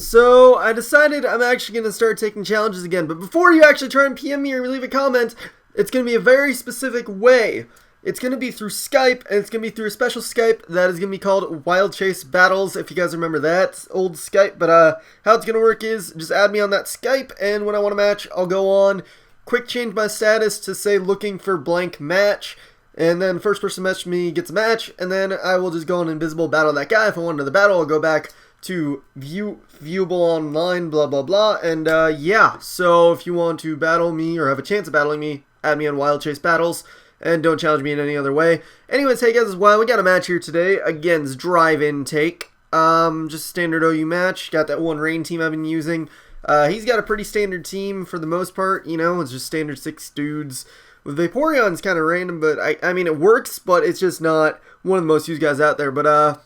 so I decided I'm actually going to start taking challenges again. But before you actually try and PM me or leave a comment, it's going to be a very specific way. It's going to be through Skype, and it's going to be through a special Skype that is going to be called wilechasebattles, if you guys remember that old Skype. But how it's going to work is just add me on that Skype, and when I want to match, I'll go on, quick change my status to say looking for blank match, and then first person to match me gets a match, and then I will just go on invisible battle that guy. If I want another battle, I'll go back to viewable online, blah blah blah, and yeah, so if you want to battle me or have a chance of battling me, add me on wilechasebattles, and don't challenge me in any other way. Anyways, hey guys, as well, we got a match here today against driveintake. Just standard OU match. Got that one rain team I've been using. He's got a pretty standard team for the most part, you know, it's just standard 6 dudes. With Vaporeon's kind of random, but I mean, it works, but it's just not one of the most used guys out there. But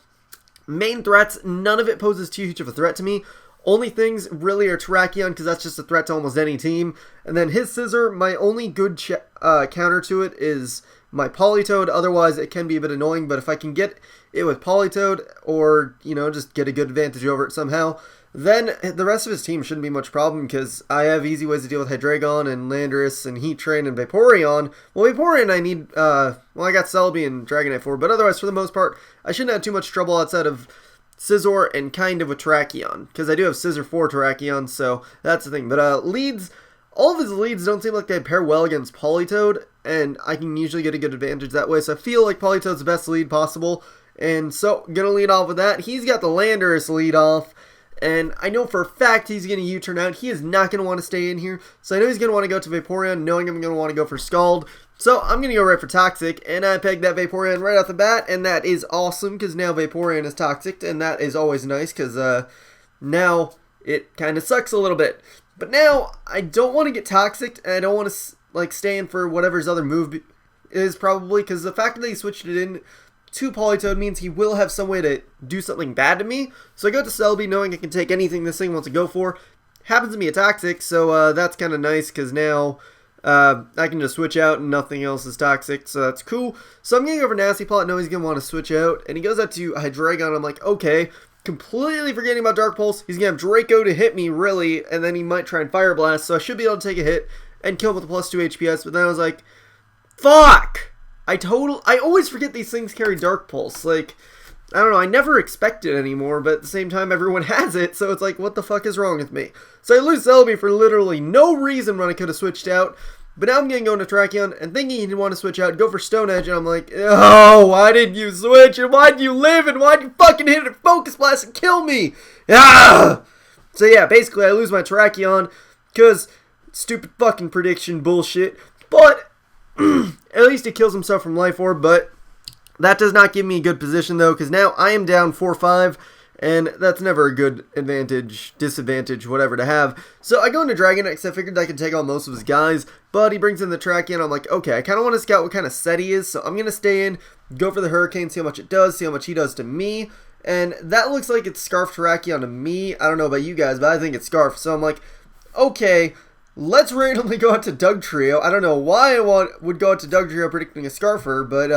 main threats, none of it poses too huge of a threat to me. Only things really are Terrakion, because that's just a threat to almost any team. And then his Scissor, my only good counter to it is my Politoed. Otherwise, it can be a bit annoying, but if I can get it with Politoed, or, you know, just get a good advantage over it somehow, then the rest of his team shouldn't be much problem, because I have easy ways to deal with Hydreigon and Landorus and Heatran and Vaporeon. Well, Vaporeon I need, well, I got Celebi and Dragonite for, but otherwise, for the most part, I shouldn't have too much trouble outside of Scizor and kind of a Terrakion, because I do have Scizor for Terrakion, so that's the thing. But leads, all of his leads don't seem like they pair well against Politoed, and I can usually get a good advantage that way, so I feel like Politoed's the best lead possible, and so gonna lead off with that. He's got the Landorus lead off, and I know for a fact he's going to U-turn out. He is not going to want to stay in here, so I know he's going to want to go to Vaporeon, knowing I'm going to want to go for Scald. So I'm going to go right for Toxic, and I pegged that Vaporeon right off the bat, and that is awesome, because now Vaporeon is Toxic, and that is always nice, because now it kind of sucks a little bit. But now, I don't want to get Toxic, and I don't want to like stay in for whatever his other move is, probably, because the fact that he switched it in to Politoed means he will have some way to do something bad to me. So I go to Celebi knowing I can take anything this thing wants to go for. Happens to be a Toxic, so that's kind of nice, because now I can just switch out and nothing else is Toxic, so that's cool. So I'm going to go for Nasty Plot, knowing he's going to want to switch out, and he goes out to Hydreigon. I'm like, okay, completely forgetting about Dark Pulse. He's going to have Draco to hit me, really, and then he might try and Fire Blast, so I should be able to take a hit and kill him with a +2 HPS, but then I was like, fuck! I always forget these things carry Dark Pulse. Like, I don't know, I never expect it anymore, but at the same time, everyone has it, so it's like, what the fuck is wrong with me? So I lose Celebi for literally no reason when I could have switched out, but now I'm going to go into Terrakion, and thinking he didn't want to switch out, go for Stone Edge, and I'm like, oh, why didn't you switch, and why'd you live, and why'd you fucking hit a Focus Blast and kill me? Ah! So yeah, basically, I lose my Terrakion, because stupid fucking prediction bullshit, but at least he kills himself from Life Orb, but that does not give me a good position, though, because now I am down 4-5, and that's never a good advantage, disadvantage, whatever to have. So I go into Dragonite, because I figured I could take on most of his guys, but he brings in the Terrakion. I'm like, okay, I kind of want to scout what kind of set he is, so I'm going to stay in, go for the Hurricane, see how much it does, see how much he does to me, and that looks like it's Scarf Terrakion to me. I don't know about you guys, but I think it's Scarf, so I'm like, okay, let's randomly go out to Dugtrio. I don't know why I would go out to Dugtrio predicting a Scarfer, but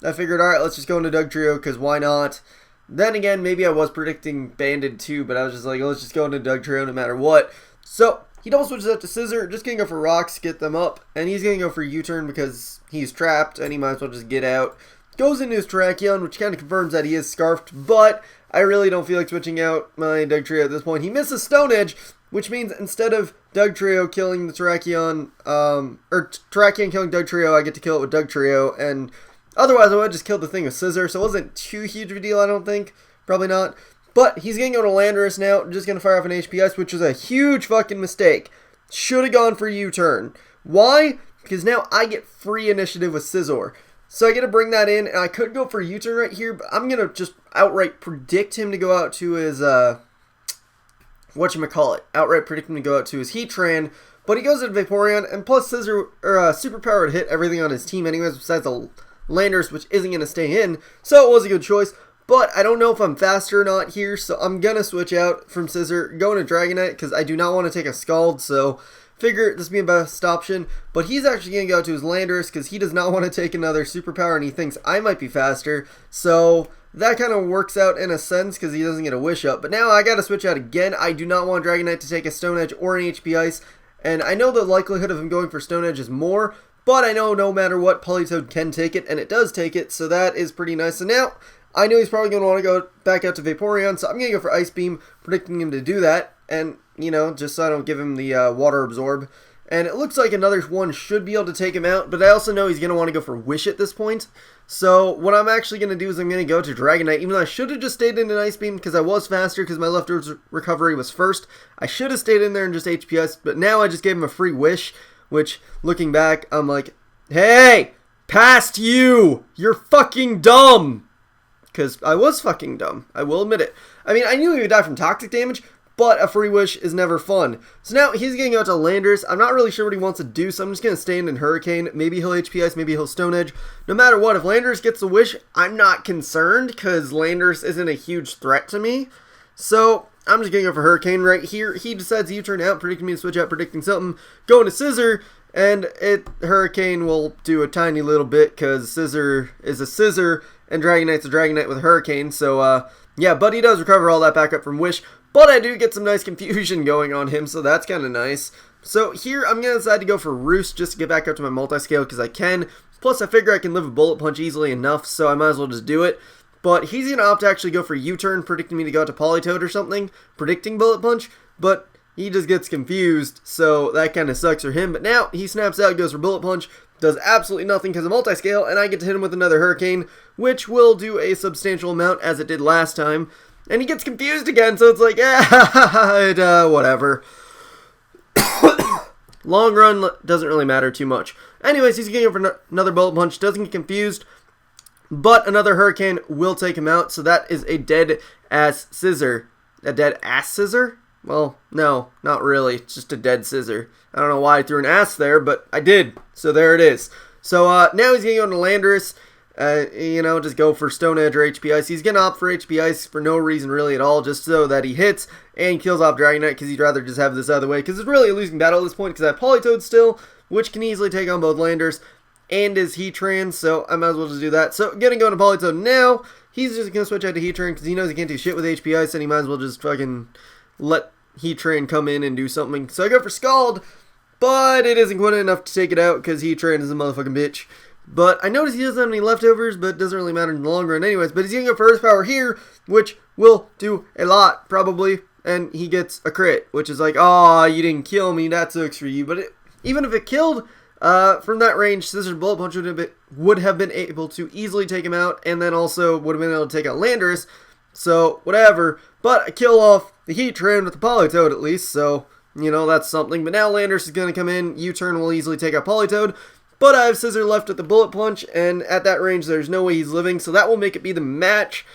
I figured, alright, let's just go into Dugtrio, because why not? Then again, maybe I was predicting Banded too, but I was just like, let's just go into Dugtrio no matter what. So, he double switches up to Scizor, just gonna go for Rocks, get them up, and he's gonna go for U-turn because he's trapped, and he might as well just get out. Goes into his Terrakion, which kind of confirms that he is Scarfed, but I really don't feel like switching out my Dugtrio at this point. He misses Stone Edge, which means instead of Dugtrio killing the Terrakion, or Terrakion killing Dugtrio, I get to kill it with Dugtrio, and otherwise I would have just killed the thing with Scizor, so it wasn't too huge of a deal, I don't think. Probably not. But he's going to go to Landorus now, just going to fire off an HPS, which was a huge fucking mistake. Should have gone for U-turn. Why? Because now I get free initiative with Scizor. So I get to bring that in, and I could go for U-turn right here, but I'm going to just outright predict him to go out to his, whatchamacallit, outright predict him to go out to his Heatran, but he goes to Vaporeon, and plus Scizor, or Superpower would hit everything on his team anyways, besides the Landorus, which isn't going to stay in, so it was a good choice. But I don't know if I'm faster or not here, so I'm going to switch out from Scizor, go into Dragonite, because I do not want to take a Scald, so figure this would be a best option. But he's actually going to go to his Landorus, because he does not want to take another Superpower, and he thinks I might be faster. So that kind of works out in a sense because he doesn't get a wish up. But now I got to switch out again. I do not want Dragon Knight to take a Stone Edge or an HP Ice. And I know the likelihood of him going for Stone Edge is more, but I know no matter what, Politoed can take it, and it does take it, so that is pretty nice. So now, I know he's probably going to want to go back out to Vaporeon, so I'm going to go for Ice Beam, predicting him to do that, and, you know, just so I don't give him the Water Absorb. And it looks like another one should be able to take him out, but I also know he's going to want to go for Wish at this point. So what I'm actually going to do is I'm going to go to Dragonite, even though I should have just stayed in an Ice Beam because I was faster because my leftovers recovery was first. I should have stayed in there and just HP Ice, but now I just gave him a free Wish, which, looking back, I'm like, hey, past you, you're fucking dumb. Because I was fucking dumb, I will admit it. I mean, I knew he would die from toxic damage, but a free wish is never fun. So now he's going to go to Landers. I'm not really sure what he wants to do, so I'm just going to stay in Hurricane. Maybe he'll HP Ice, maybe he'll Stone Edge. No matter what, if Landers gets the wish, I'm not concerned because Landers isn't a huge threat to me. So I'm just going to go for Hurricane right here. He decides U-turn out, predicting me to switch out, predicting something, going to Scissor, and Hurricane will do a tiny little bit because Scissor is a Scissor, and Dragonite's a Dragonite with Hurricane. So, yeah, but he does recover all that back up from Wish. But I do get some nice confusion going on him, so that's kind of nice. So here, I'm going to decide to go for Roost just to get back up to my multi-scale because I can. Plus, I figure I can live a Bullet Punch easily enough, so I might as well just do it. But he's going to opt to actually go for U-turn, predicting me to go out to Politoed or something, predicting Bullet Punch. But he just gets confused, so that kind of sucks for him. But now, he snaps out, goes for Bullet Punch, does absolutely nothing because of multi-scale, and I get to hit him with another Hurricane, which will do a substantial amount as it did last time. And he gets confused again, so it's like, whatever. Long run doesn't really matter too much. Anyways, he's going for another Bullet Punch, doesn't get confused, but another Hurricane will take him out, so that is a dead-ass Scissor. A dead-ass Scissor? Well, no, not really. It's just a dead Scissor. I don't know why I threw an ass there, but I did, so there it is. So now he's going to go into Landorus. You know, just go for Stone Edge or HP Ice. He's going to opt for HP Ice for no reason really at all, just so that he hits and kills off Dragonite, because he'd rather just have this out of the way, because it's really a losing battle at this point, because I have Politoed still, which can easily take on both Landers and his Heatran, so I might as well just do that. So, going to Politoed now, he's just going to switch out to Heatran, because he knows he can't do shit with HP Ice, and he might as well just fucking let Heatran come in and do something. So I go for Scald, but it isn't quite enough to take it out, because Heatran is a motherfucking bitch. But I notice he doesn't have any leftovers, but it doesn't really matter in the long run anyways. But he's going to go for Earth Power here, which will do a lot, probably. And he gets a crit, which is like, oh, you didn't kill me, that sucks for you. But even if it killed from that range, Scissors Bullet Punch would have been able to easily take him out, and then also would have been able to take out Landorus. So, whatever. But I kill off the Heatran with the Politoed at least, so, you know, that's something. But now Landorus is going to come in, U-turn will easily take out Politoed. But I have Scissor left with the Bullet Punch, and at that range, there's no way he's living, so that will make it be the match.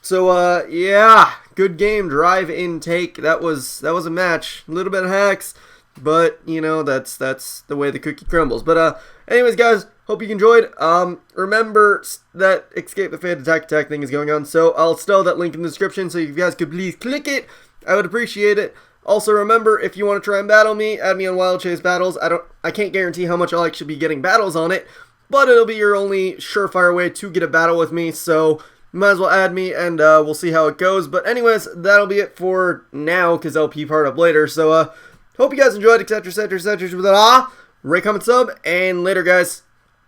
So, yeah, good game, drive intake. That was a match. A little bit of hacks, but, you know, that's the way the cookie crumbles. But, anyways, guys, hope you enjoyed. Remember that Escape the Fate Attack thing is going on, so I'll still that link in the description, so if you guys could please click it, I would appreciate it. Also, remember, if you want to try and battle me, add me on wilechasebattles. I can't guarantee how much I'll actually be getting battles on it, but it'll be your only surefire way to get a battle with me, so you might as well add me, and we'll see how it goes. But anyways, that'll be it for now, because I'll peep hard up later. So, hope you guys enjoyed, etc., etc., etc. Rate, comment, sub, and later, guys.